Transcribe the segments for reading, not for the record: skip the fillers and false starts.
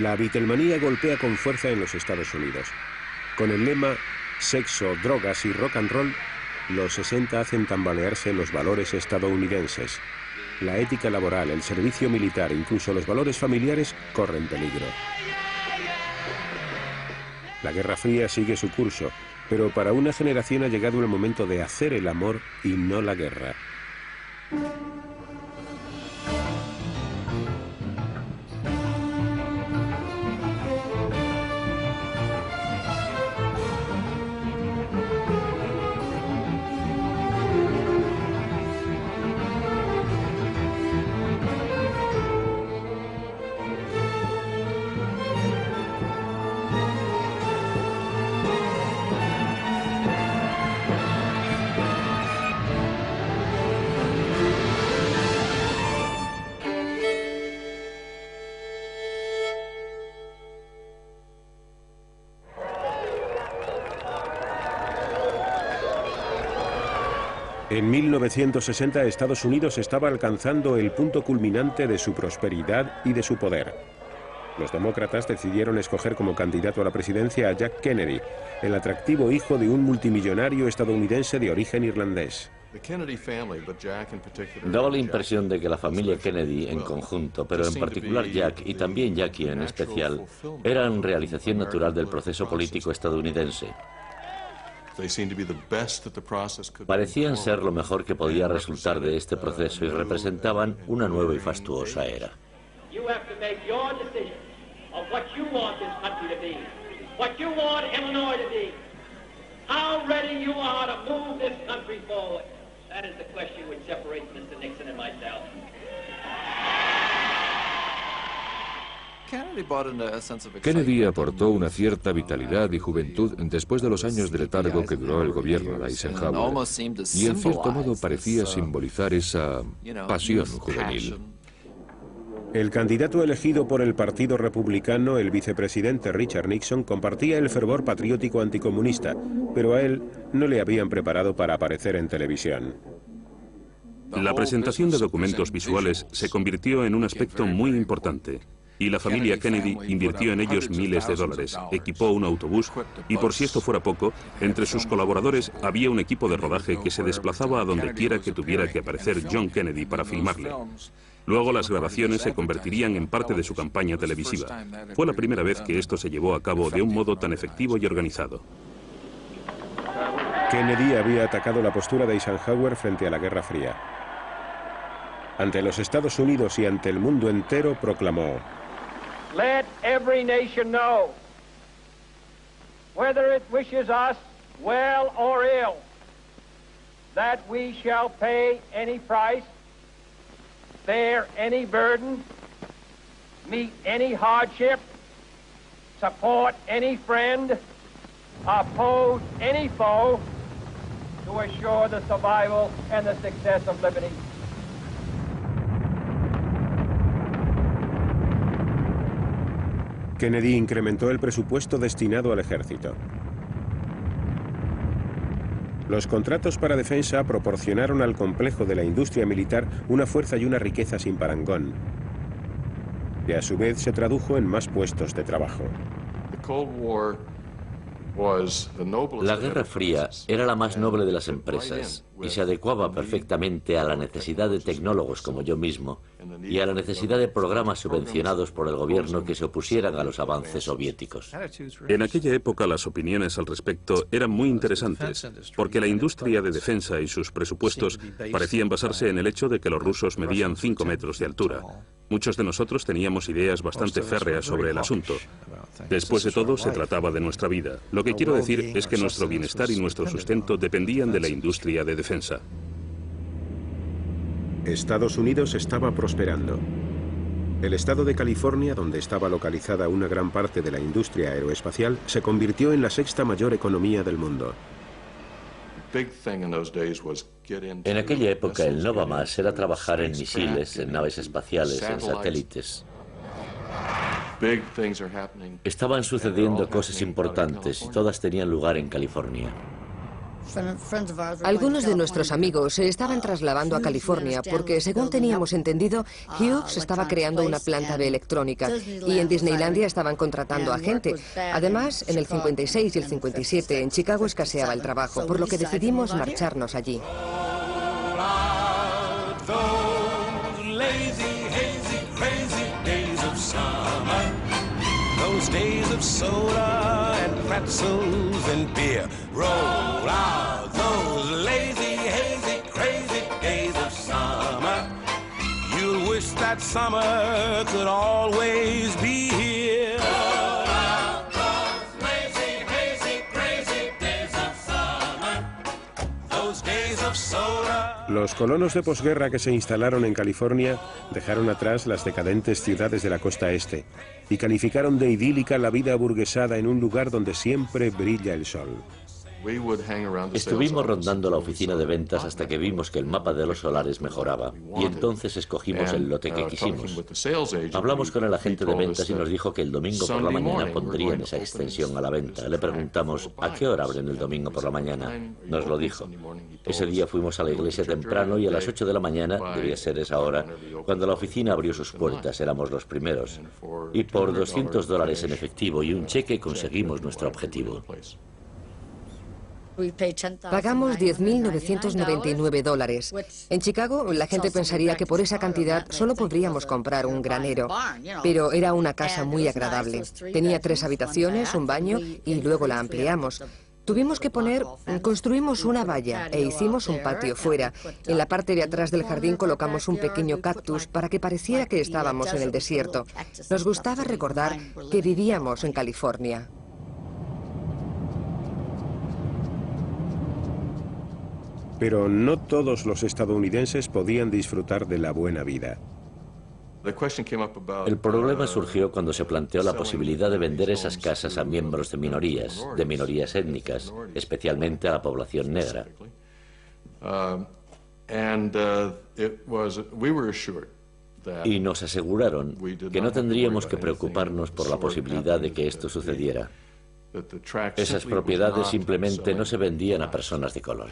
La Beatlemanía golpea con fuerza en los Estados Unidos. Con el lema sexo, drogas y rock and roll, los 60 hacen tambalearse los valores estadounidenses. La ética laboral, el servicio militar, incluso los valores familiares corren peligro. La Guerra Fría sigue su curso, pero para una generación ha llegado el momento de hacer el amor y no la guerra. En 1960 Estados Unidos estaba alcanzando el punto culminante de su prosperidad y de su poder. Los demócratas decidieron escoger como candidato a la presidencia a Jack Kennedy, el atractivo hijo de un multimillonario estadounidense de origen irlandés. Daba la impresión de que la familia Kennedy en conjunto, pero en particular Jack y también Jackie en especial, eran realización natural del proceso político estadounidense. Parecían ser lo mejor que podía resultar de este proceso y representaban una nueva y fastuosa era. Kennedy aportó una cierta vitalidad y juventud después de los años de letargo que duró el gobierno de Eisenhower, y en cierto modo parecía simbolizar esa pasión juvenil. El candidato elegido por el Partido Republicano, el vicepresidente Richard Nixon, compartía el fervor patriótico anticomunista, pero a él no le habían preparado para aparecer en televisión. La presentación de documentos visuales se convirtió en un aspecto muy importante. Y la familia Kennedy invirtió en ellos miles de dólares, equipó un autobús y, por si esto fuera poco, entre sus colaboradores había un equipo de rodaje que se desplazaba a donde quiera que tuviera que aparecer John Kennedy para filmarle. Luego las grabaciones se convertirían en parte de su campaña televisiva. Fue la primera vez que esto se llevó a cabo de un modo tan efectivo y organizado. Kennedy había atacado la postura de Eisenhower frente a la Guerra Fría. Ante los Estados Unidos y ante el mundo entero proclamó: Let every nation know, whether it wishes us well or ill, that we shall pay any price, bear any burden, meet any hardship, support any friend, oppose any foe, to assure the survival and the success of liberty. Kennedy incrementó el presupuesto destinado al ejército. Los contratos para defensa proporcionaron al complejo de la industria militar una fuerza y una riqueza sin parangón, que a su vez se tradujo en más puestos de trabajo. La Guerra Fría era la más noble de las empresas y se adecuaba perfectamente a la necesidad de tecnólogos como yo mismo y a la necesidad de programas subvencionados por el gobierno que se opusieran a los avances soviéticos. En aquella época las opiniones al respecto eran muy interesantes, porque la industria de defensa y sus presupuestos parecían basarse en el hecho de que los rusos medían 5 metros de altura. Muchos de nosotros teníamos ideas bastante férreas sobre el asunto. Después de todo, se trataba de nuestra vida. Lo que quiero decir es que nuestro bienestar y nuestro sustento dependían de la industria de defensa. Estados Unidos estaba prosperando. El estado de California, donde estaba localizada una gran parte de la industria aeroespacial, se convirtió en la sexta mayor economía del mundo. En aquella época el no va más era trabajar en misiles, en naves espaciales, en satélites. Estaban sucediendo cosas importantes y todas tenían lugar en California. Algunos de nuestros amigos se estaban trasladando a California porque, según teníamos entendido, Hughes estaba creando una planta de electrónica y en Disneylandia estaban contratando a gente. Además, en el 56 y el 57 en Chicago escaseaba el trabajo, por lo que decidimos marcharnos allí. Those days of soda and pretzels and beer. Roll out those lazy, hazy, crazy days of summer. You'll wish that summer could always be here. Roll out those lazy, hazy, crazy days of summer. Those days of soda. Los colonos de posguerra que se instalaron en California dejaron atrás las decadentes ciudades de la costa este y calificaron de idílica la vida aburguesada en un lugar donde siempre brilla el sol. Estuvimos rondando la oficina de ventas hasta que vimos que el mapa de los solares mejoraba y entonces escogimos el lote que quisimos. Hablamos con el agente de ventas y nos dijo que el domingo por la mañana pondrían esa extensión a la venta. Le preguntamos, ¿a qué hora abren el domingo por la mañana? Nos lo dijo. Ese día fuimos a la iglesia temprano y a las 8 de la mañana, debía ser esa hora, cuando la oficina abrió sus puertas, éramos los primeros. Y por $200 en efectivo y un cheque conseguimos nuestro objetivo. Pagamos $10.999. En Chicago, la gente pensaría que por esa cantidad solo podríamos comprar un granero, pero era una casa muy agradable. Tenía 3 habitaciones, un baño y luego la ampliamos. Tuvimos que construimos una valla e hicimos un patio fuera. En la parte de atrás del jardín colocamos un pequeño cactus para que pareciera que estábamos en el desierto. Nos gustaba recordar que vivíamos en California. Pero no todos los estadounidenses podían disfrutar de la buena vida. El problema surgió cuando se planteó la posibilidad de vender esas casas a miembros de minorías étnicas, especialmente a la población negra. Y nos aseguraron que no tendríamos que preocuparnos por la posibilidad de que esto sucediera. Esas propiedades simplemente no se vendían a personas de color.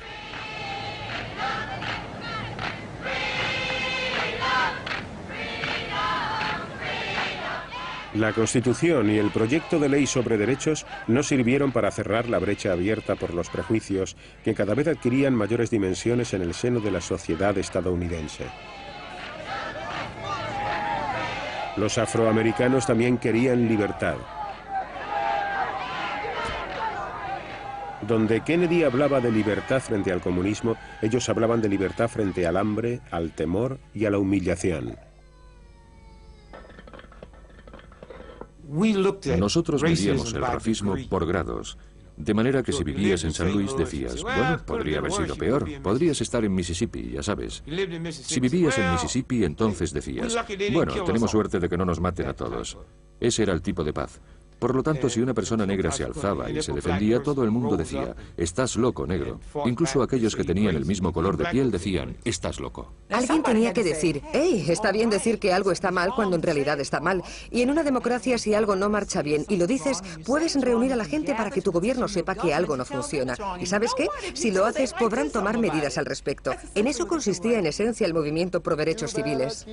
La Constitución y el proyecto de ley sobre derechos no sirvieron para cerrar la brecha abierta por los prejuicios que cada vez adquirían mayores dimensiones en el seno de la sociedad estadounidense. Los afroamericanos también querían libertad. Donde Kennedy hablaba de libertad frente al comunismo, ellos hablaban de libertad frente al hambre, al temor y a la humillación. Nosotros medíamos el racismo por grados, de manera que si vivías en San Luis decías, bueno, podría haber sido peor, podrías estar en Mississippi, ya sabes. Si vivías en Mississippi, entonces decías, bueno, tenemos suerte de que no nos maten a todos. Ese era el tipo de paz. Por lo tanto, si una persona negra se alzaba y se defendía, todo el mundo decía, estás loco, negro. Incluso aquellos que tenían el mismo color de piel decían, estás loco. Alguien tenía que decir, hey, está bien decir que algo está mal cuando en realidad está mal. Y en una democracia, si algo no marcha bien y lo dices, puedes reunir a la gente para que tu gobierno sepa que algo no funciona. ¿Y sabes qué? Si lo haces, podrán tomar medidas al respecto. En eso consistía en esencia el movimiento pro derechos civiles.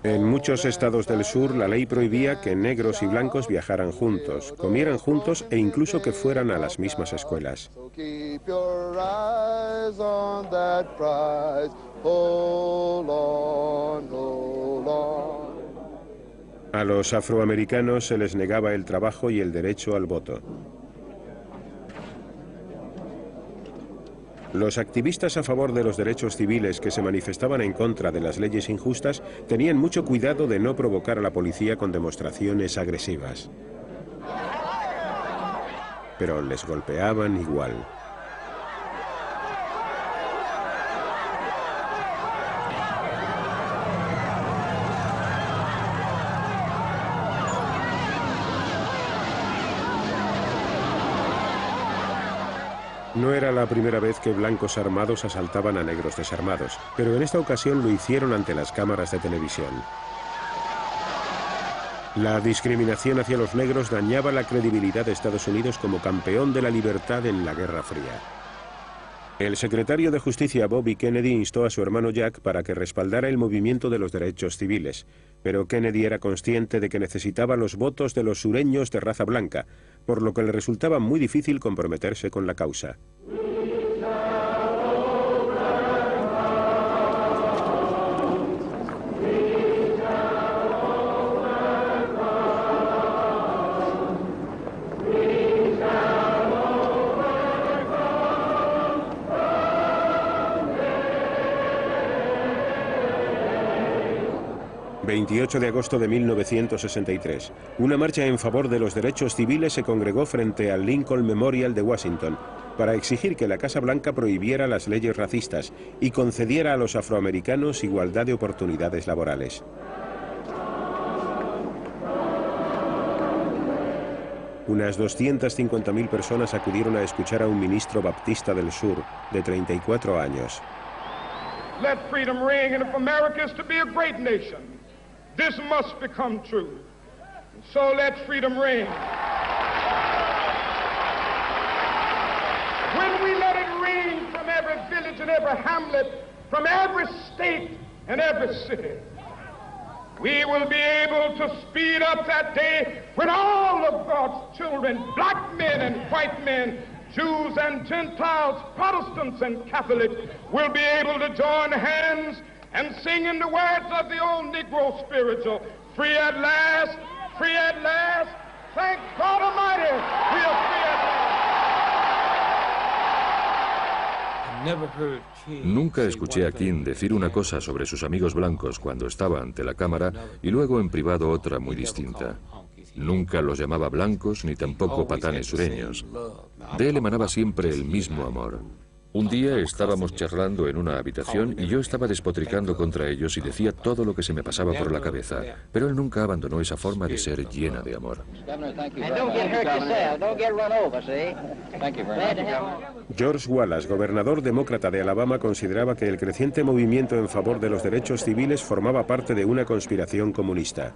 En muchos estados del sur, la ley prohibía que negros y blancos viajaran juntos, comieran juntos e incluso que fueran a las mismas escuelas. A los afroamericanos se les negaba el trabajo y el derecho al voto. Los activistas a favor de los derechos civiles que se manifestaban en contra de las leyes injustas tenían mucho cuidado de no provocar a la policía con demostraciones agresivas. Pero les golpeaban igual. No era la primera vez que blancos armados asaltaban a negros desarmados, pero en esta ocasión lo hicieron ante las cámaras de televisión. La discriminación hacia los negros dañaba la credibilidad de Estados Unidos como campeón de la libertad en la Guerra Fría. El secretario de Justicia Bobby Kennedy instó a su hermano Jack para que respaldara el movimiento de los derechos civiles, pero Kennedy era consciente de que necesitaba los votos de los sureños de raza blanca, por lo que le resultaba muy difícil comprometerse con la causa. 28 de agosto de 1963. Una marcha en favor de los derechos civiles se congregó frente al Lincoln Memorial de Washington para exigir que la Casa Blanca prohibiera las leyes racistas y concediera a los afroamericanos igualdad de oportunidades laborales. Unas 250.000 personas acudieron a escuchar a un ministro baptista del sur de 34 años. Let freedom ring, and if America is to be a great nation, this must become true. So let freedom ring. When we let it ring from every village and every hamlet, from every state and every city, we will be able to speed up that day when all of God's children, black men and white men, Jews and Gentiles, Protestants and Catholics, will be able to join hands and sing in the words of the old Negro spiritual, free at last, thank God Almighty, we are free at last. Nunca escuché a King decir una cosa sobre sus amigos blancos cuando estaba ante la cámara y luego en privado otra muy distinta. Nunca los llamaba blancos ni tampoco patanes sureños. De él emanaba siempre el mismo amor. Un día estábamos charlando en una habitación y yo estaba despotricando contra ellos y decía todo lo que se me pasaba por la cabeza, pero él nunca abandonó esa forma de ser llena de amor. George Wallace, gobernador demócrata de Alabama, consideraba que el creciente movimiento en favor de los derechos civiles formaba parte de una conspiración comunista.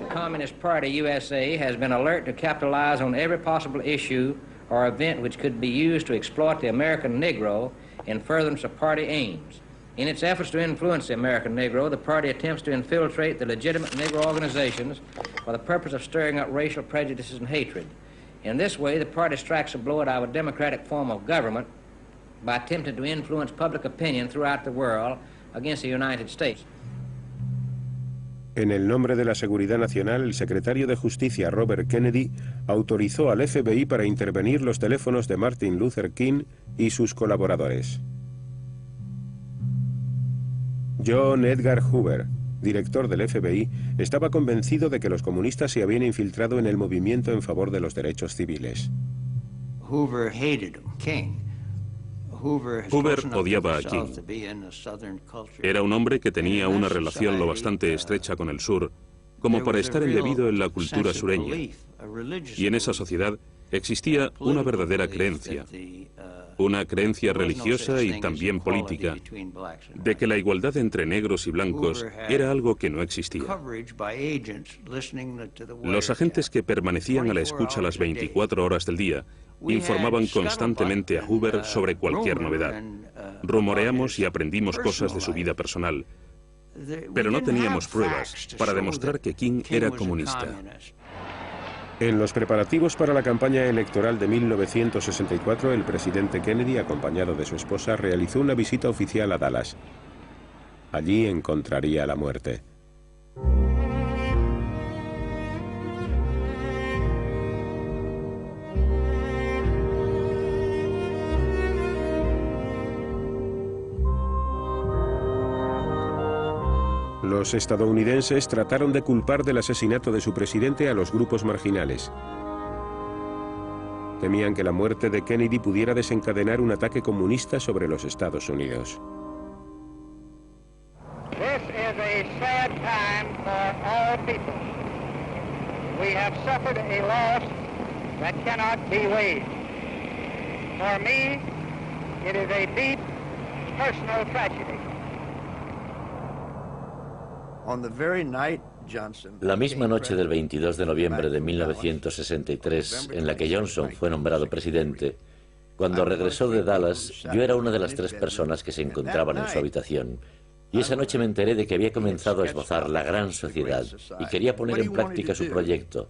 The Communist Party USA has been alert to capitalize on every possible issue or event which could be used to exploit the American Negro in furtherance of party aims. In its efforts to influence the American Negro, the party attempts to infiltrate the legitimate Negro organizations for the purpose of stirring up racial prejudices and hatred. In this way, the party strikes a blow at our democratic form of government by attempting to influence public opinion throughout the world against the United States. En el nombre de la seguridad nacional, el secretario de Justicia Robert Kennedy autorizó al FBI para intervenir los teléfonos de Martin Luther King y sus colaboradores. John Edgar Hoover, director del FBI, estaba convencido de que los comunistas se habían infiltrado en el movimiento en favor de los derechos civiles. Hoover hated King. Hoover odiaba a King. Era un hombre que tenía una relación lo bastante estrecha con el sur como para estar embebido en la cultura sureña. Y en esa sociedad existía una verdadera creencia, una creencia religiosa y también política, de que la igualdad entre negros y blancos era algo que no existía. Los agentes que permanecían a la escucha las 24 horas del día informaban constantemente a Hoover sobre cualquier novedad. Rumoreamos y aprendimos cosas de su vida personal, pero no teníamos pruebas para demostrar que King era comunista. En los preparativos para la campaña electoral de 1964, el presidente Kennedy, acompañado de su esposa, realizó una visita oficial a Dallas. Allí encontraría la muerte. Los estadounidenses trataron de culpar del asesinato de su presidente a los grupos marginales. Temían que la muerte de Kennedy pudiera desencadenar un ataque comunista sobre los Estados Unidos. This is a sad time for all people. We have suffered a loss that cannot be weighed. For me, it is a deep personal tragedy. La misma noche del 22 de noviembre de 1963, en la que Johnson fue nombrado presidente, cuando regresó de Dallas, yo era una de las 3 personas que se encontraban en su habitación. Y esa noche me enteré de que había comenzado a esbozar la gran sociedad y quería poner en práctica su proyecto.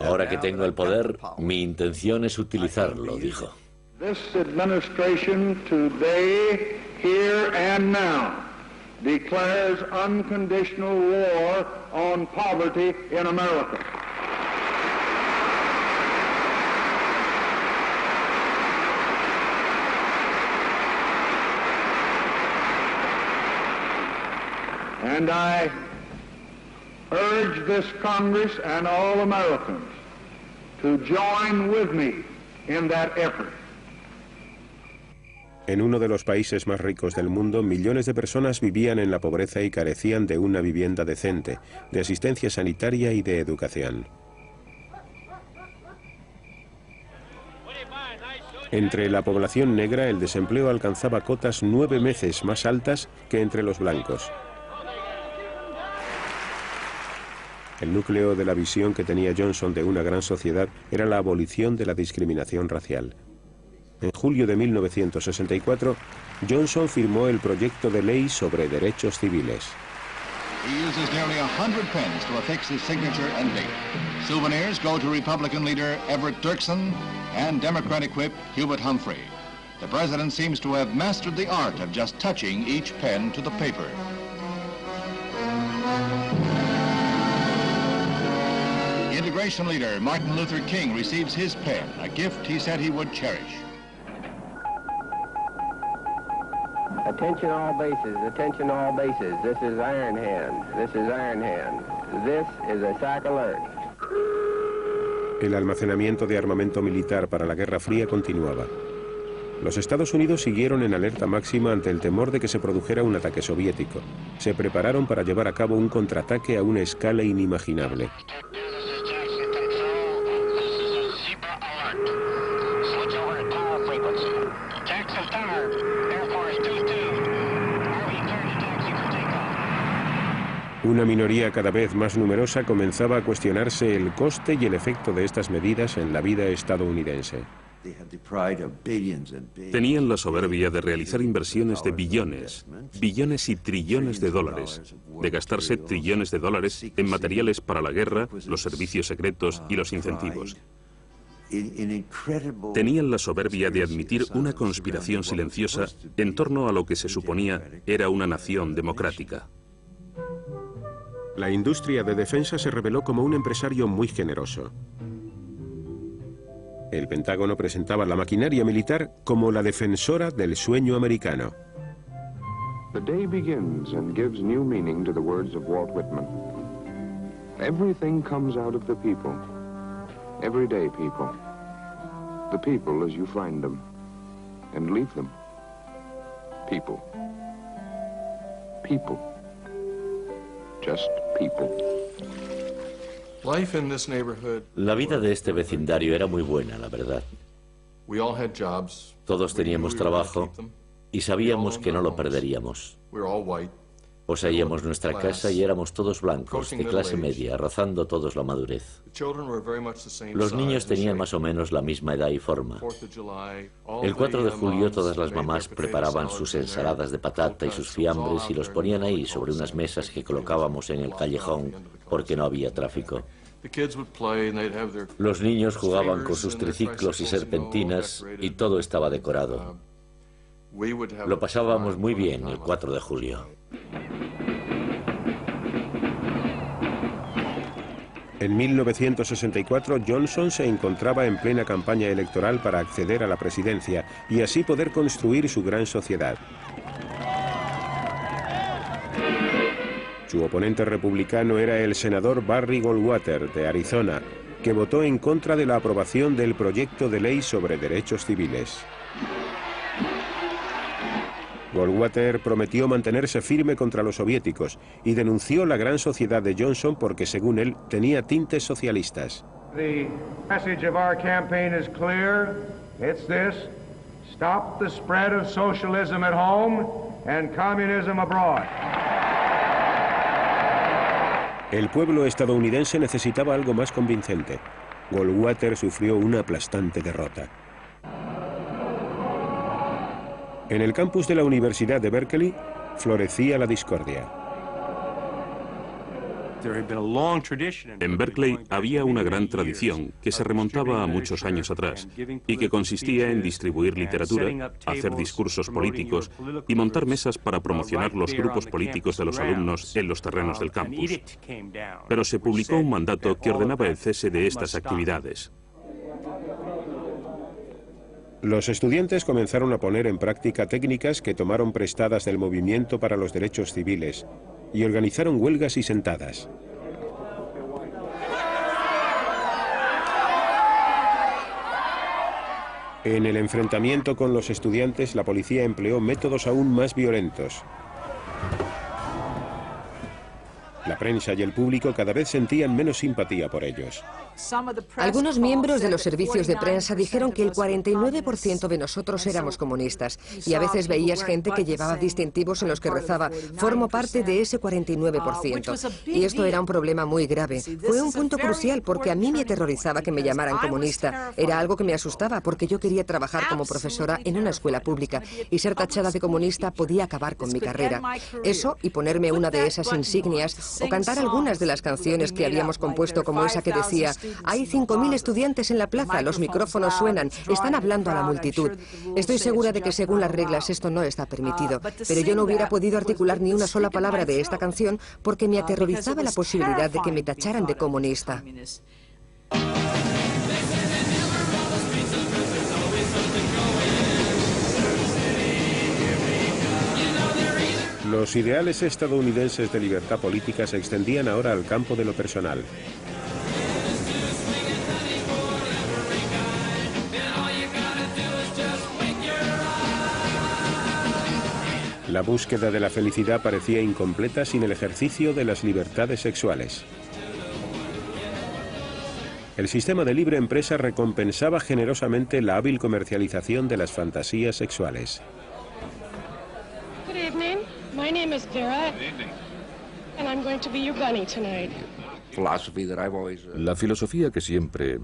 Ahora que tengo el poder, mi intención es utilizarlo, dijo. This administration today, here and now, declares unconditional war on poverty in America. And I urge this Congress and all Americans to join with me in that effort. En uno de los países más ricos del mundo, millones de personas vivían en la pobreza y carecían de una vivienda decente, de asistencia sanitaria y de educación. Entre la población negra, el desempleo alcanzaba cotas 9 veces más altas que entre los blancos. El núcleo de la visión que tenía Johnson de una gran sociedad era la abolición de la discriminación racial. En julio de 1964, Johnson firmó el proyecto de ley sobre derechos civiles. He uses nearly 100 pens to affix his signature and date. Souvenirs go to Republican leader Everett Dirksen and Democratic whip Hubert Humphrey. The president seems to have mastered the art of just touching each pen to the paper. Integration leader Martin Luther King receives his pen, a gift he said he would cherish. Attention all bases, attention all bases. This is Iron Hand, this is Iron Hand. This is a SAC alert. El almacenamiento de armamento militar para la Guerra Fría continuaba. Los Estados Unidos siguieron en alerta máxima ante el temor de que se produjera un ataque soviético. Se prepararon para llevar a cabo un contraataque a una escala inimaginable. Una minoría cada vez más numerosa comenzaba a cuestionarse el coste y el efecto de estas medidas en la vida estadounidense. Tenían la soberbia de realizar inversiones de billones, billones y trillones de dólares, de gastarse trillones de dólares en materiales para la guerra, los servicios secretos y los incentivos. Tenían la soberbia de admitir una conspiración silenciosa en torno a lo que se suponía era una nación democrática. La industria de defensa se reveló como un empresario muy generoso. El Pentágono presentaba la maquinaria militar como la defensora del sueño americano. The day begins and gives new meaning to the words of Walt Whitman. Everything comes out of the people. Everyday people. The people as you find them. And leave them. People. People. Just people. La vida de este vecindario era muy buena, la verdad. Todos teníamos trabajo y sabíamos que no lo perderíamos. Poseíamos nuestra casa y éramos todos blancos, de clase media, rozando todos la madurez. Los niños tenían más o menos la misma edad y forma. El 4 de julio todas las mamás preparaban sus ensaladas de patata y sus fiambres y los ponían ahí sobre unas mesas que colocábamos en el callejón porque no había tráfico. Los niños jugaban con sus triciclos y serpentinas y todo estaba decorado. Lo pasábamos muy bien el 4 de julio. En 1964, Johnson se encontraba en plena campaña electoral para acceder a la presidencia y así poder construir su gran sociedad. Su oponente republicano era el senador Barry Goldwater, de Arizona, que votó en contra de la aprobación del proyecto de ley sobre derechos civiles. Goldwater prometió mantenerse firme contra los soviéticos y denunció la gran sociedad de Johnson porque, según él, tenía tintes socialistas. The message of our campaign is clear. It's this: stop the spread of socialism at home and communism abroad. El pueblo estadounidense necesitaba algo más convincente. Goldwater sufrió una aplastante derrota. En el campus de la Universidad de Berkeley florecía la discordia. En Berkeley había una gran tradición que se remontaba a muchos años atrás y que consistía en distribuir literatura, hacer discursos políticos y montar mesas para promocionar los grupos políticos de los alumnos en los terrenos del campus. Pero se publicó un mandato que ordenaba el cese de estas actividades. Los estudiantes comenzaron a poner en práctica técnicas que tomaron prestadas del movimiento para los derechos civiles y organizaron huelgas y sentadas. En el enfrentamiento con los estudiantes, la policía empleó métodos aún más violentos. La prensa y el público cada vez sentían menos simpatía por ellos. Algunos miembros de los servicios de prensa dijeron que el 49% de nosotros éramos comunistas, y a veces veías gente que llevaba distintivos en los que rezaba «formo parte de ese 49%». Y esto era un problema muy grave. Fue un punto crucial porque a mí me aterrorizaba que me llamaran comunista. Era algo que me asustaba porque yo quería trabajar como profesora en una escuela pública, y ser tachada de comunista podía acabar con mi carrera. Eso y ponerme una de esas insignias o cantar algunas de las canciones que habíamos compuesto, como esa que decía «Hay 5.000 estudiantes en la plaza, los micrófonos suenan, están hablando a la multitud». Estoy segura de que según las reglas esto no está permitido, pero yo no hubiera podido articular ni una sola palabra de esta canción porque me aterrorizaba la posibilidad de que me tacharan de comunista. Los ideales estadounidenses de libertad política se extendían ahora al campo de lo personal. La búsqueda de la felicidad parecía incompleta sin el ejercicio de las libertades sexuales. El sistema de libre empresa recompensaba generosamente la hábil comercialización de las fantasías sexuales. Good evening. My name is Vera, and I'm going to be your bunny tonight. La filosofía que siempre,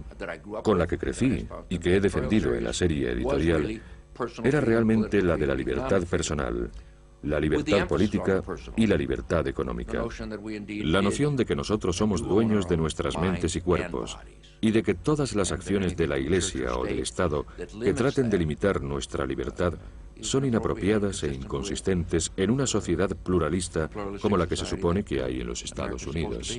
con la que crecí y que he defendido en la serie editorial, era realmente la de la libertad personal, la libertad política y la libertad económica. La noción de que nosotros somos dueños de nuestras mentes y cuerpos, y de que todas las acciones de la Iglesia o del Estado que traten de limitar nuestra libertad son inapropiadas e inconsistentes en una sociedad pluralista como la que se supone que hay en los Estados Unidos.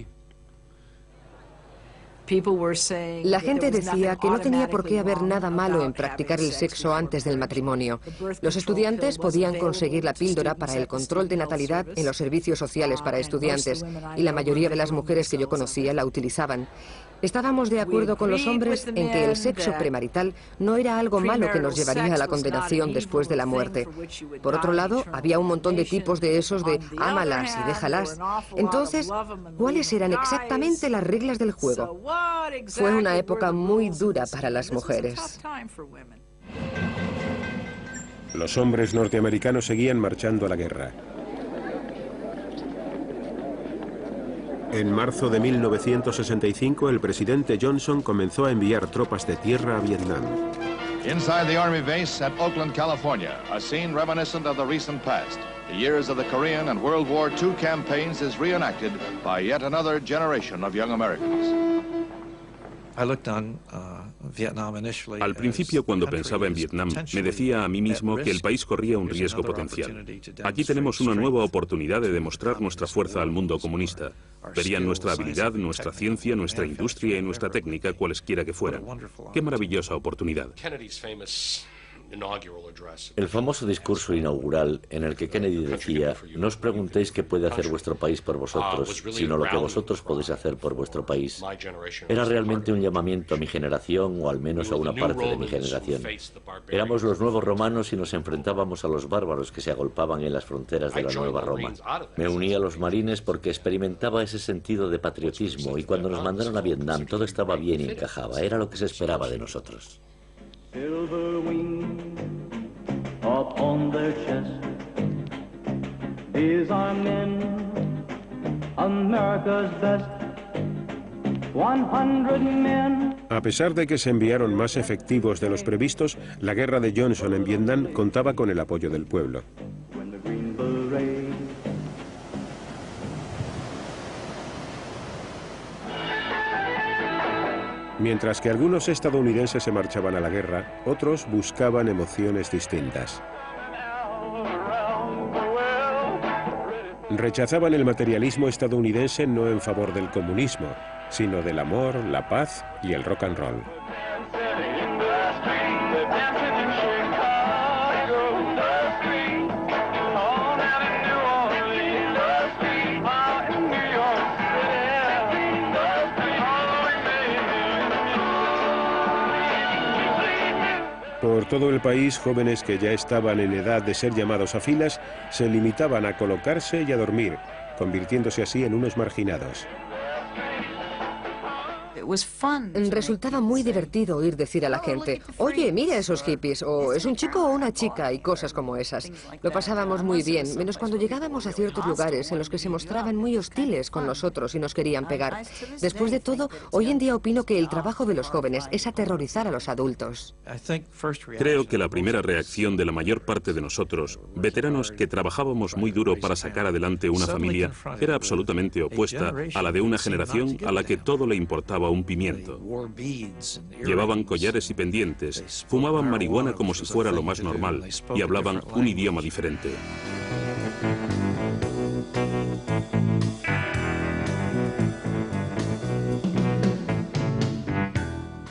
La gente decía que no tenía por qué haber nada malo en practicar el sexo antes del matrimonio. Los estudiantes podían conseguir la píldora para el control de natalidad en los servicios sociales para estudiantes, y la mayoría de las mujeres que yo conocía la utilizaban. Estábamos de acuerdo con los hombres en que el sexo premarital no era algo malo que nos llevaría a la condenación después de la muerte. Por otro lado, había un montón de tipos de esos de ámalas y déjalas. Entonces, ¿cuáles eran exactamente las reglas del juego? Fue una época muy dura para las mujeres. Los hombres norteamericanos seguían marchando a la guerra. En marzo de 1965, el presidente Johnson comenzó a enviar tropas de tierra a Vietnam. Inside the Army base at Oakland, California, a scene reminiscent of the recent past. The years of the Korean and World War II campaigns is reenacted by yet another generation of young Americans. Al principio, cuando pensaba en Vietnam, me decía a mí mismo que el país corría un riesgo potencial. Aquí tenemos una nueva oportunidad de demostrar nuestra fuerza al mundo comunista. Verían nuestra habilidad, nuestra ciencia, nuestra industria y nuestra técnica, cualesquiera que fueran. ¡Qué maravillosa oportunidad! El famoso discurso inaugural en el que Kennedy decía: no os preguntéis qué puede hacer vuestro país por vosotros, sino lo que vosotros podéis hacer por vuestro país, era realmente un llamamiento a mi generación, o al menos a una parte de mi generación. Éramos los nuevos romanos y nos enfrentábamos a los bárbaros que se agolpaban en las fronteras de la Nueva Roma. Me uní a los marines porque experimentaba ese sentido de patriotismo, y cuando nos mandaron a Vietnam todo estaba bien y encajaba, era lo que se esperaba de nosotros. Silver wings upon their chest, these are men America's best. 100 men. A pesar de que se enviaron más efectivos de los previstos, la guerra de Johnson en Vietnam contaba con el apoyo del pueblo. Mientras que algunos estadounidenses se marchaban a la guerra, otros buscaban emociones distintas. Rechazaban el materialismo estadounidense no en favor del comunismo, sino del amor, la paz y el rock and roll. Por todo el país, jóvenes que ya estaban en edad de ser llamados a filas se limitaban a colocarse y a dormir, convirtiéndose así en unos marginados. Resultaba muy divertido oír decir a la gente: oye, mira a esos hippies, o es un chico o una chica, y cosas como esas. Lo pasábamos muy bien, menos cuando llegábamos a ciertos lugares en los que se mostraban muy hostiles con nosotros y nos querían pegar. Después de todo, hoy en día opino que el trabajo de los jóvenes es aterrorizar a los adultos. Creo que la primera reacción de la mayor parte de nosotros, veteranos que trabajábamos muy duro para sacar adelante una familia, era absolutamente opuesta a la de una generación a la que todo le importaba un pimiento. Llevaban collares y pendientes, fumaban marihuana como si fuera lo más normal y hablaban un idioma diferente.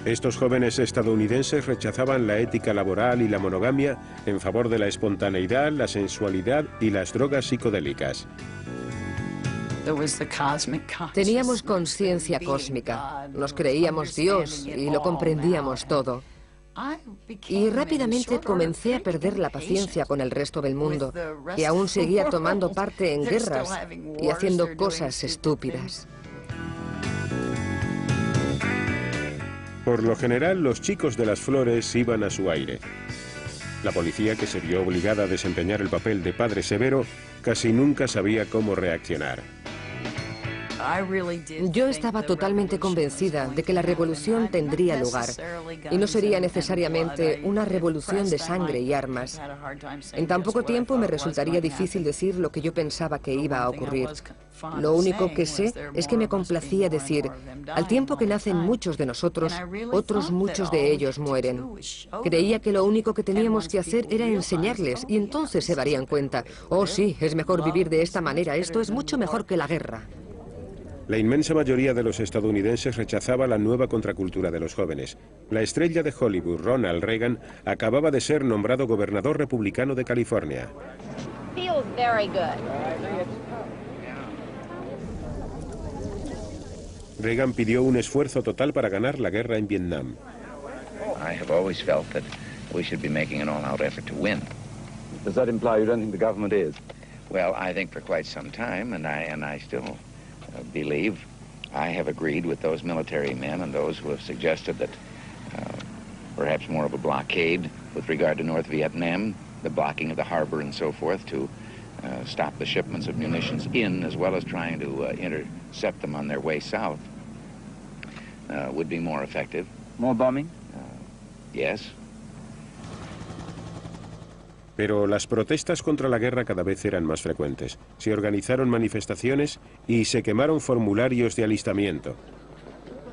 Estos jóvenes estadounidenses rechazaban la ética laboral y la monogamia en favor de la espontaneidad, la sensualidad y las drogas psicodélicas. Teníamos conciencia cósmica, nos creíamos Dios y lo comprendíamos todo. Y rápidamente comencé a perder la paciencia con el resto del mundo, que aún seguía tomando parte en guerras y haciendo cosas estúpidas. Por lo general, los chicos de las flores iban a su aire. La policía, que se vio obligada a desempeñar el papel de padre severo, casi nunca sabía cómo reaccionar. Yo estaba totalmente convencida de que la revolución tendría lugar y no sería necesariamente una revolución de sangre y armas. En tan poco tiempo me resultaría difícil decir lo que yo pensaba que iba a ocurrir. Lo único que sé es que me complacía decir: al tiempo que nacen muchos de nosotros, otros muchos de ellos mueren. Creía que lo único que teníamos que hacer era enseñarles y entonces se darían cuenta: oh sí, es mejor vivir de esta manera, esto es mucho mejor que la guerra. La inmensa mayoría de los estadounidenses rechazaba la nueva contracultura de los jóvenes. La estrella de Hollywood, Ronald Reagan, acababa de ser nombrado gobernador republicano de California. Reagan pidió un esfuerzo total para ganar la guerra en Vietnam. I have always felt that we should be making an all-out effort to win. Does that imply you don't think the government is? Well, I think for quite some time, and I still believe I have agreed with those military men and those who have suggested that perhaps more of a blockade with regard to North Vietnam, the blocking of the harbor and so forth to stop the shipments of munitions in, as well as trying to intercept them on their way south, would be more effective. More bombing? Yes. Pero las protestas contra la guerra cada vez eran más frecuentes. Se organizaron manifestaciones y se quemaron formularios de alistamiento.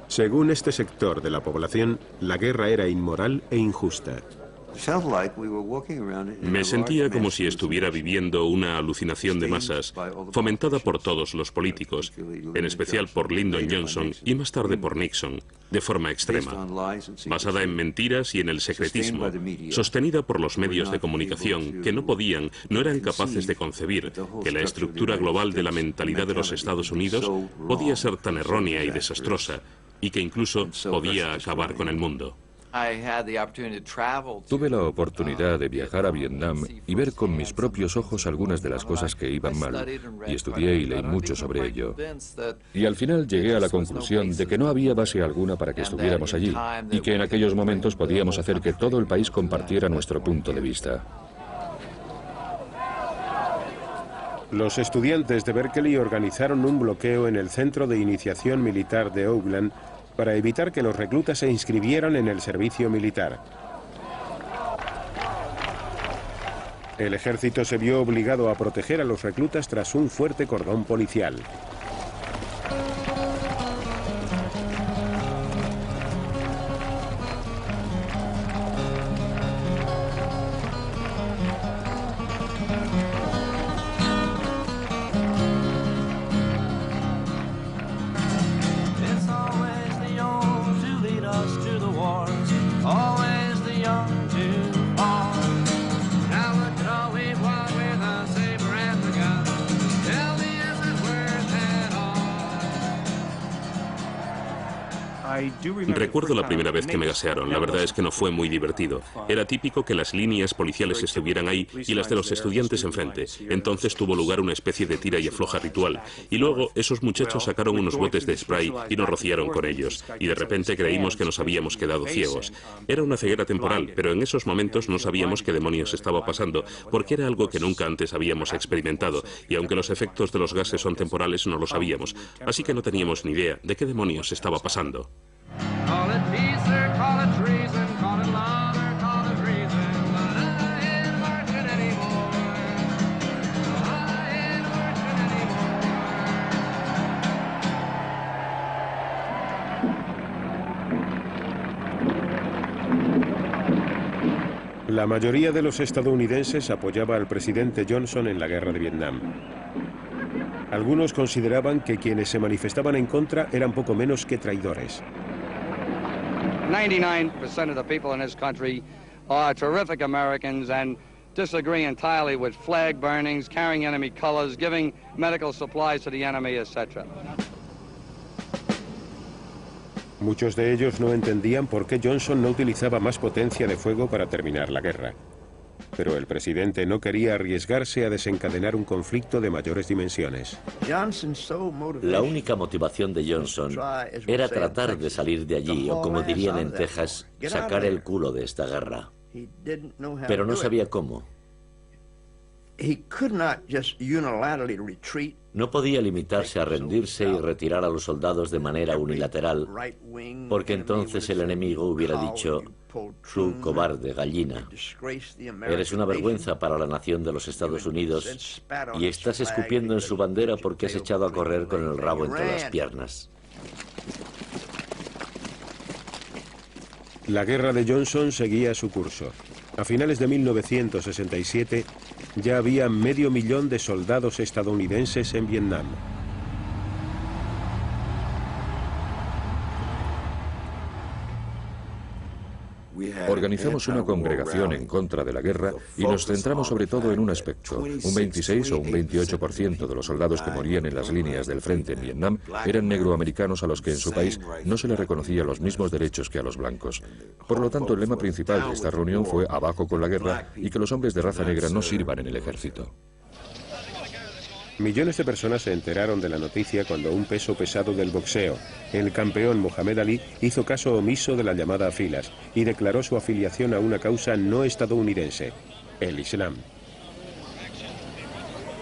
Según este sector de la población, la guerra era inmoral e injusta. Me sentía como si estuviera viviendo una alucinación de masas, fomentada por todos los políticos, en especial por Lyndon Johnson y más tarde por Nixon, de forma extrema, basada en mentiras y en el secretismo, sostenida por los medios de comunicación que no eran capaces de concebir que la estructura global de la mentalidad de los Estados Unidos podía ser tan errónea y desastrosa, y que incluso podía acabar con el mundo. Tuve la oportunidad de viajar a Vietnam y ver con mis propios ojos algunas de las cosas que iban mal, y estudié y leí mucho sobre ello. Y al final llegué a la conclusión de que no había base alguna para que estuviéramos allí, y que en aquellos momentos podíamos hacer que todo el país compartiera nuestro punto de vista. Los estudiantes de Berkeley organizaron un bloqueo en el Centro de Iniciación Militar de Oakland para evitar que los reclutas se inscribieran en el servicio militar. El ejército se vio obligado a proteger a los reclutas tras un fuerte cordón policial. Recuerdo la primera vez que me gasearon. La verdad es que no fue muy divertido. Era típico que las líneas policiales estuvieran ahí y las de los estudiantes enfrente. Entonces tuvo lugar una especie de tira y afloja ritual. Y luego esos muchachos sacaron unos botes de spray y nos rociaron con ellos. Y de repente creímos que nos habíamos quedado ciegos. Era una ceguera temporal, pero en esos momentos no sabíamos qué demonios estaba pasando, porque era algo que nunca antes habíamos experimentado. Y aunque los efectos de los gases son temporales, no lo sabíamos. Así que no teníamos ni idea de qué demonios estaba pasando. Call it peace or call it treason, call it love or call it reason, but I ain't marching anymore. I ain't marching anymore. La mayoría de los estadounidenses apoyaba al presidente Johnson en la guerra de Vietnam. Algunos consideraban que quienes se manifestaban en contra eran poco menos que traidores. 99% of the people in this country are terrific Americans and disagree entirely with flag burnings, carrying enemy colors, giving medical supplies to the enemy, etc. Muchos de ellos no entendían por qué Johnson no utilizaba más potencia de fuego para terminar la guerra. Pero el presidente no quería arriesgarse a desencadenar un conflicto de mayores dimensiones. La única motivación de Johnson era tratar de salir de allí, o como dirían en Texas, sacar el culo de esta guerra. Pero no sabía cómo. No podía limitarse a rendirse y retirar a los soldados de manera unilateral, porque entonces el enemigo hubiera dicho: tú, cobarde gallina, eres una vergüenza para la nación de los Estados Unidos y estás escupiendo en su bandera porque has echado a correr con el rabo entre las piernas. La guerra de Johnson seguía su curso. A finales de 1967 ya había 500.000 de soldados estadounidenses en Vietnam. Organizamos una congregación en contra de la guerra y nos centramos sobre todo en un aspecto. Un 26 o un 28% de los soldados que morían en las líneas del frente en Vietnam eran negroamericanos a los que en su país no se les reconocía los mismos derechos que a los blancos. Por lo tanto, el lema principal de esta reunión fue abajo con la guerra y que los hombres de raza negra no sirvan en el ejército. Millones de personas se enteraron de la noticia cuando un peso pesado del boxeo, el campeón Muhammad Ali, hizo caso omiso de la llamada a filas y declaró su afiliación a una causa no estadounidense, el Islam.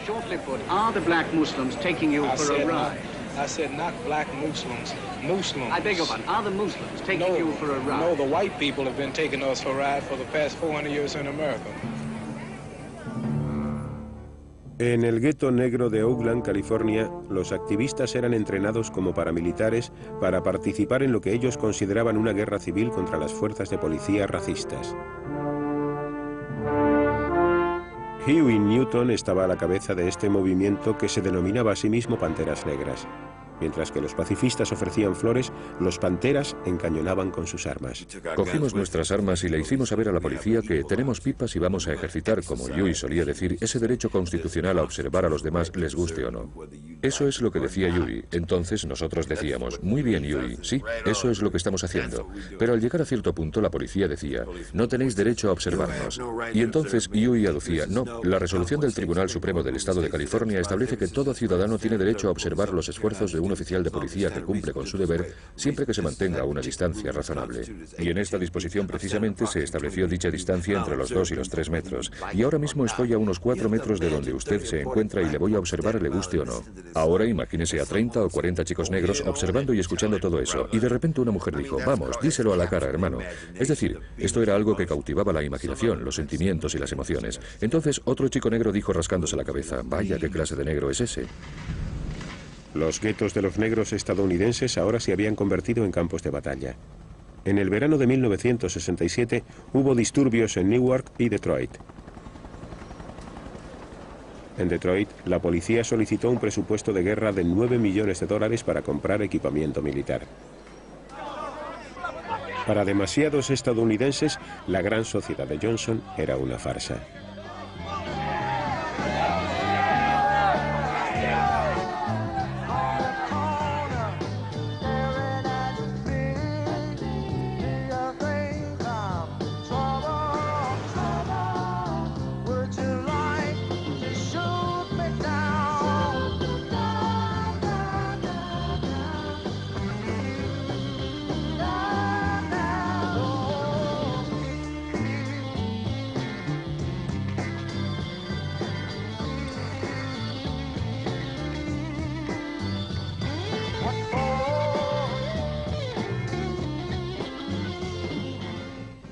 Shortly put, are the black Muslims taking you for a ride? I said not black Muslims, Muslims. I beg your pardon, are the Muslims taking you for a ride? No, the white people have been taking us for a ride for the past 400 years in America. En el gueto negro de Oakland, California, los activistas eran entrenados como paramilitares para participar en lo que ellos consideraban una guerra civil contra las fuerzas de policía racistas. Huey Newton estaba a la cabeza de este movimiento que se denominaba a sí mismo Panteras Negras. Mientras que los pacifistas ofrecían flores, los panteras encañonaban con sus armas. Cogimos nuestras armas y le hicimos saber a la policía que tenemos pipas y vamos a ejercitar, como Huey solía decir, ese derecho constitucional a observar a los demás, les guste o no. Eso es lo que decía Huey. Entonces nosotros decíamos: muy bien, Huey, sí, eso es lo que estamos haciendo. Pero al llegar a cierto punto la policía decía: no tenéis derecho a observarnos. Y entonces Huey aducía: no, la resolución del Tribunal Supremo del Estado de California establece que todo ciudadano tiene derecho a observar los esfuerzos de una un oficial de policía que cumple con su deber siempre que se mantenga a una distancia razonable. Y en esta disposición precisamente se estableció dicha distancia entre los 2 y los 3 metros. Y ahora mismo estoy a unos 4 metros de donde usted se encuentra y le voy a observar, le guste o no. Ahora imagínese a 30 o 40 chicos negros observando y escuchando todo eso. Y de repente una mujer dijo, vamos, díselo a la cara, hermano. Es decir, esto era algo que cautivaba la imaginación, los sentimientos y las emociones. Entonces otro chico negro dijo rascándose la cabeza, vaya, ¿qué clase de negro es ese? Los guetos de los negros estadounidenses ahora se habían convertido en campos de batalla. En el verano de 1967 hubo disturbios en Newark y Detroit. En Detroit, la policía solicitó un presupuesto de guerra de $9 millones para comprar equipamiento militar. Para demasiados estadounidenses, la gran sociedad de Johnson era una farsa.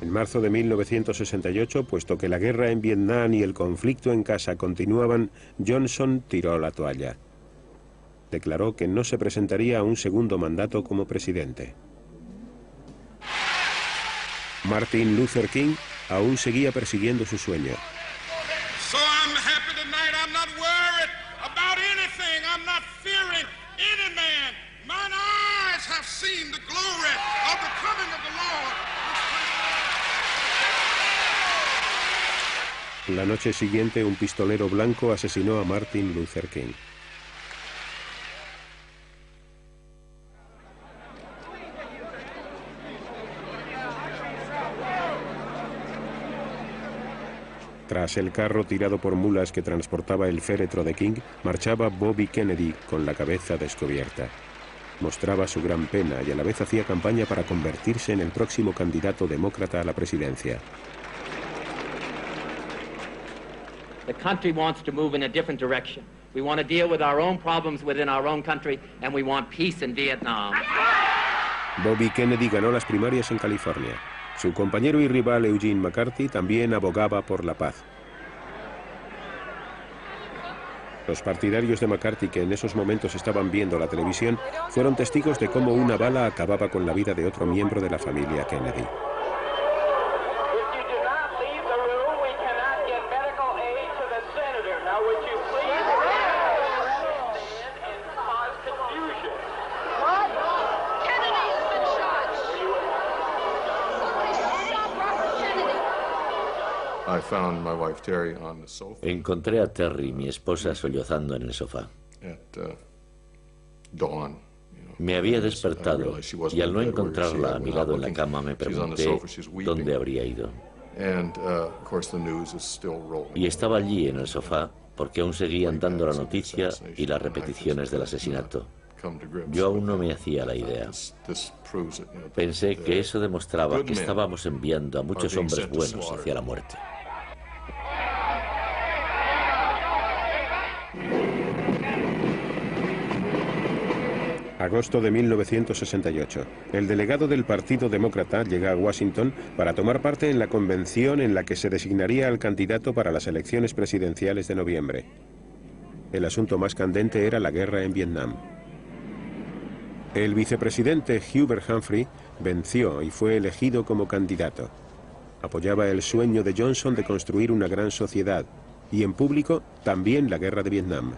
En marzo de 1968, puesto que la guerra en Vietnam y el conflicto en casa continuaban, Johnson tiró la toalla. Declaró que no se presentaría a un segundo mandato como presidente. Martin Luther King aún seguía persiguiendo su sueño. So I'm happy tonight. I'm not worried about anything. I'm not fearing any man. Mine eyes have seen the glory of the coming of the Lord. La noche siguiente, un pistolero blanco asesinó a Martin Luther King. Tras el carro tirado por mulas que transportaba el féretro de King, marchaba Bobby Kennedy con la cabeza descubierta. Mostraba su gran pena y a la vez hacía campaña para convertirse en el próximo candidato demócrata a la presidencia. The country wants to move in a different direction. We want to deal with our own problems within our own country, and we want peace in Vietnam. Bobby Kennedy ganó las primarias en California. Su compañero y rival Eugene McCarthy también abogaba por la paz. Los partidarios de McCarthy, que en esos momentos estaban viendo la televisión, fueron testigos de cómo una bala acababa con la vida de otro miembro de la familia Kennedy. Encontré a Terry, mi esposa, sollozando en el sofá. Me había despertado y al no encontrarla a mi lado en la cama me pregunté dónde habría ido. Y estaba allí en el sofá porque aún seguían dando la noticia y las repeticiones del asesinato. Yo aún no me hacía la idea. Pensé que eso demostraba que estábamos enviando a muchos hombres buenos hacia la muerte. Agosto de 1968. El delegado del Partido Demócrata llega a Washington para tomar parte en la convención en la que se designaría al candidato para las elecciones presidenciales de noviembre. El asunto más candente era la guerra en Vietnam. El vicepresidente Hubert Humphrey venció y fue elegido como candidato. Apoyaba el sueño de Johnson de construir una gran sociedad y en público también la guerra de Vietnam.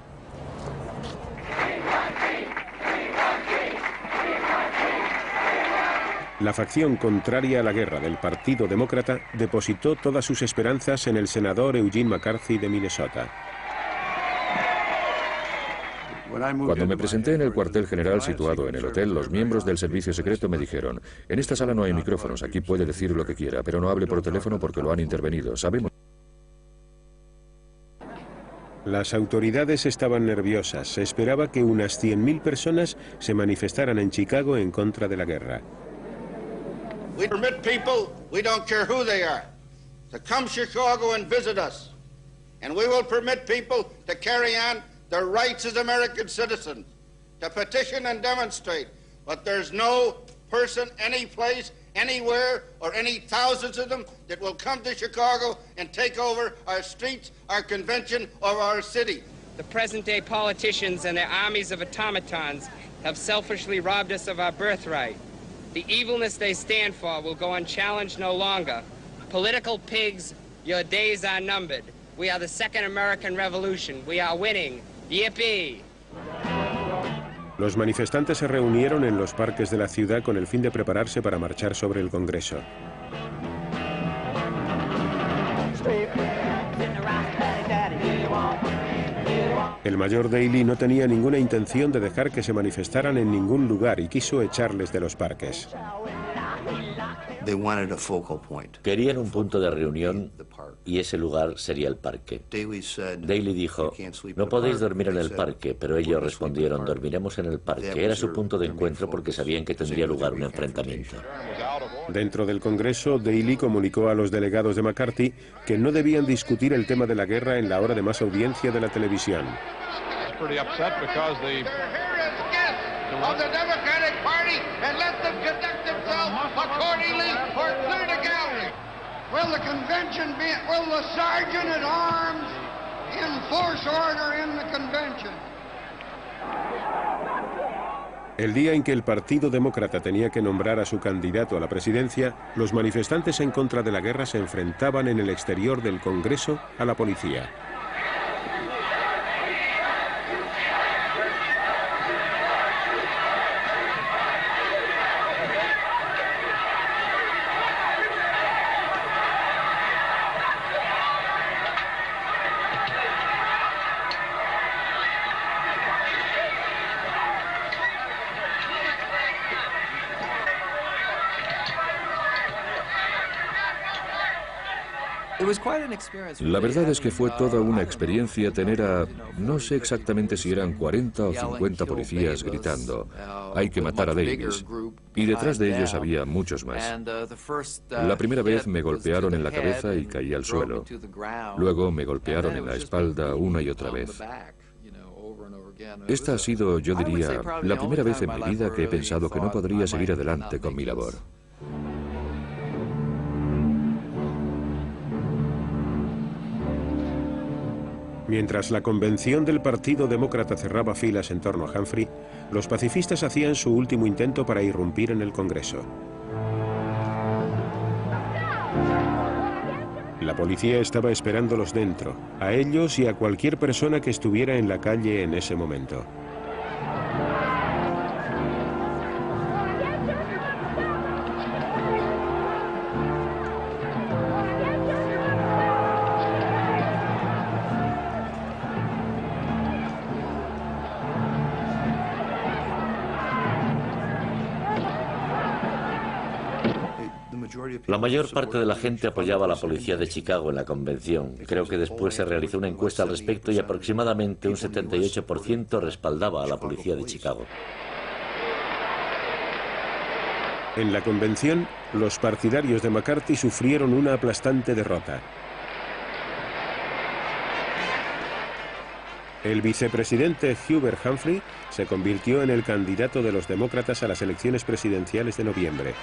La facción contraria a la guerra del Partido Demócrata depositó todas sus esperanzas en el senador Eugene McCarthy de Minnesota. Cuando me presenté en el cuartel general situado en el hotel, los miembros del servicio secreto me dijeron: en esta sala no hay micrófonos, aquí puede decir lo que quiera, pero no hable por teléfono porque lo han intervenido, sabemos. Las autoridades estaban nerviosas. Se esperaba que unas 100.000 personas se manifestaran en Chicago en contra de la guerra. We permit people, we don't care who they are, to come to Chicago and visit us. And we will permit people to carry on their rights as American citizens, to petition and demonstrate. But there's no person, any place, anywhere, or any thousands of them that will come to Chicago and take over our streets, our convention, or our city. The present-day politicians and their armies of automatons have selfishly robbed us of our birthright. The evilness they stand for will go unchallenged no longer. Political pigs, your days are numbered. We are the Second American Revolution. We are winning. Yippee! Los manifestantes se reunieron en los parques de la ciudad con el fin de prepararse para marchar sobre el Congreso. El mayor Daley no tenía ninguna intención de dejar que se manifestaran en ningún lugar y quiso echarles de los parques. Querían un punto de reunión y ese lugar sería el parque. Daley dijo, no podéis dormir en el parque, pero ellos respondieron, dormiremos en el parque. Era su punto de encuentro porque sabían que tendría lugar un enfrentamiento. Dentro del Congreso, Daley comunicó a los delegados de McCarthy que no debían discutir el tema de la guerra en la hora de más audiencia de la televisión. Of the Democratic Party and let them conduct themselves accordingly or clear the gallery. Will the convention be, will the sergeant at arms enforce order in the convention? El día en que el Partido Demócrata tenía que nombrar a su candidato a la presidencia, los manifestantes en contra de la guerra se enfrentaban en el exterior del Congreso a la policía. La verdad es que fue toda una experiencia tener a, no sé exactamente si eran 40 o 50 policías gritando, hay que matar a Davis, y detrás de ellos había muchos más. La primera vez me golpearon en la cabeza y caí al suelo. Luego me golpearon en la espalda una y otra vez. Esta ha sido, yo diría, la primera vez en mi vida que he pensado que no podría seguir adelante con mi labor. Mientras la convención del Partido Demócrata cerraba filas en torno a Humphrey, los pacifistas hacían su último intento para irrumpir en el Congreso. La policía estaba esperándolos dentro, a ellos y a cualquier persona que estuviera en la calle en ese momento. La mayor parte de la gente apoyaba a la policía de Chicago en la convención. Creo que después se realizó una encuesta al respecto y aproximadamente un 78% respaldaba a la policía de Chicago. En la convención, los partidarios de McCarthy sufrieron una aplastante derrota. El vicepresidente Hubert Humphrey se convirtió en el candidato de los demócratas a las elecciones presidenciales de noviembre.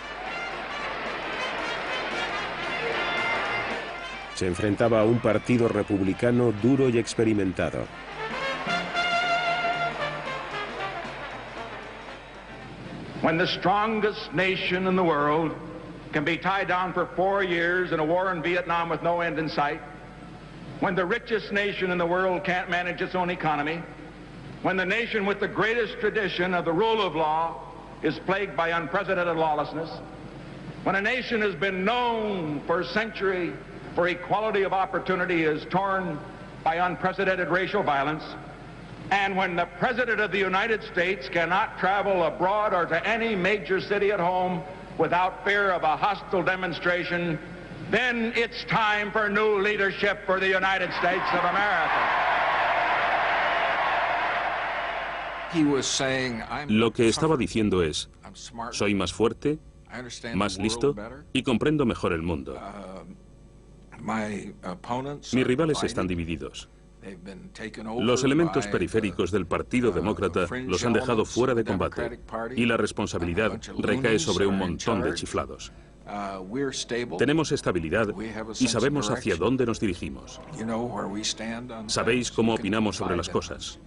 Se enfrentaba a un partido republicano duro y experimentado. When the strongest nation in the world can be tied down for 4 years in a war in Vietnam with no end in sight, when the richest nation in the world can't manage its own economy, when the nation with the greatest tradition of the rule of law is plagued by unprecedented lawlessness, when a nation has been known for a century for equality of opportunity is torn by unprecedented racial violence, and when the President of the United States cannot travel abroad or to any major city at home without fear of a hostile demonstration, then it's time for new leadership for the United States of America. Lo que estaba diciendo es, soy más fuerte, más listo y comprendo mejor el mundo. Mis rivales están divididos. Los elementos periféricos del Partido Demócrata los han dejado fuera de combate y la responsabilidad recae sobre un montón de chiflados. Tenemos estabilidad y sabemos hacia dónde nos dirigimos. Sabéis cómo opinamos sobre las cosas.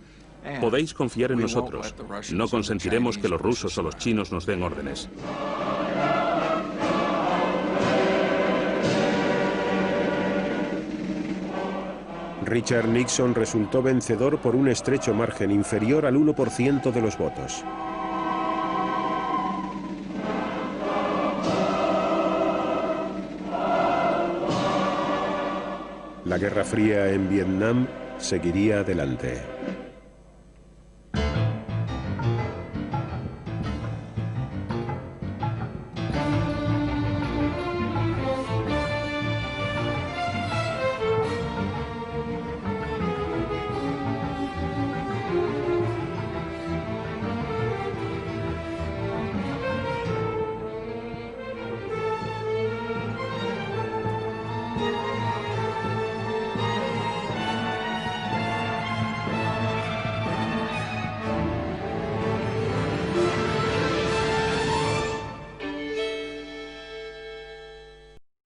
Podéis confiar en nosotros. No consentiremos que los rusos o los chinos nos den órdenes. Richard Nixon resultó vencedor por un estrecho margen inferior al 1% de los votos. La Guerra Fría en Vietnam seguiría adelante.